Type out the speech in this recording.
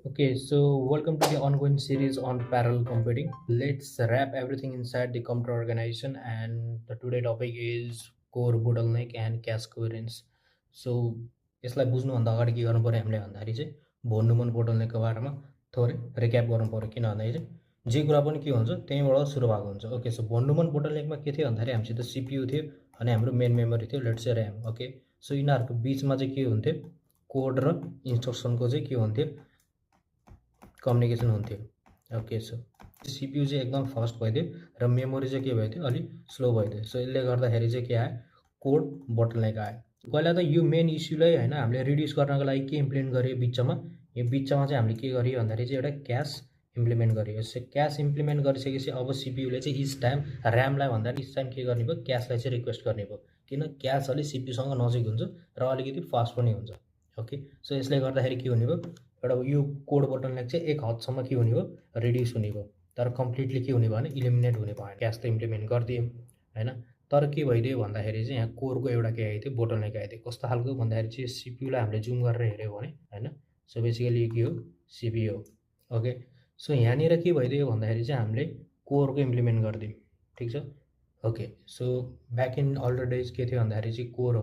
Okay, so welcome to the ongoing series on parallel computing. Let's wrap everything inside the computer organization, and the today topic is core bottleneck and cache coherence. So यसलाई बुझ्नुभन्दा अगाडि के गर्नु पर्यो हामीले भन्दाखेरि चाहिँ भन्नुमन बोटलनेकको बारेमा थोरै रिक्याप गर्नु पर्यो किन भन्दाखेरि चाहिँ जे कुरा पनि के हुन्छ त्यहीँबाट सुरु भएको हुन्छ ओके सो भन्नुमन बोटलनेकमा के थियो भन्दाखेरि हामीसित सिपियु थियो अनि हाम्रो मेन मेमोरी थियो let's say RAM okay so यिनीहरूको बिचमा चाहिँ के हुन्थ्यो कोड र इन्स्ट्रक्सनको चाहिँ के हुन्थ्यो कम्युनिकेसन हुन्थ्यो ओके सो सिपियु चाहिँ एकदम फास्ट भइदियो र मेमोरी चाहिँ के भइदियो अलिक स्लो भइदियो सो यसले गर्दाखेरि चाहिँ के आयो कोड बोटलनेक आयो पहिला त यो मेन इस्युलाई होइन हामीले रिड्युस गर्नको लागि के इम्प्लिमेन्ट गर्यो बिचमा यो बिचमा चाहिँ हामीले के गर्यो भन्दाखेरि चाहिँ एउटा क्यास इम्प्लिमेन्ट गर्यो सो क्यास इम्प्लिमेन्ट गरिसकेपछि अब सिपियुले चाहिँ इच टाइम ऱ्यामलाई भन्दा इच टाइम के गर्ने भयो क्यासलाई चाहिँ रिक्वेस्ट गर्ने भयो किन क्यास अलिक सिपियुसँग नजिक हुन्छ र अलिकति फास्ट पनि हुन्छ ओके सो यसले गर्दाखेरि के हुने भयो एउटा यो कोड बोटलनेक चाहिँ एक हदसम्म के हुने भयो रिड्युस हुने भयो तर कम्प्लिटली के हुने भयो भने इलिमिनेट हुने भएन क्यास त इम्प्लिमेन्ट गरिदियौँ होइन तर के भइदियो भन्दाखेरि चाहिँ यहाँ कोरको एउटा के आइदियो बोटलनेक आइदियो कस्तो खालको भन्दाखेरि चाहिँ सिपियुलाई हामीले जुम गरेर हेऱ्यौँ भने होइन सो बेसिकली के हो सिपियु हो ओके सो यहाँनिर के भइदियो भन्दाखेरि चाहिँ हामीले कोरको इम्प्लिमेन्ट गरिदियौँ ठिक छ okay so back in alter days के थियो भन्दाखेरि चाहिँ कोर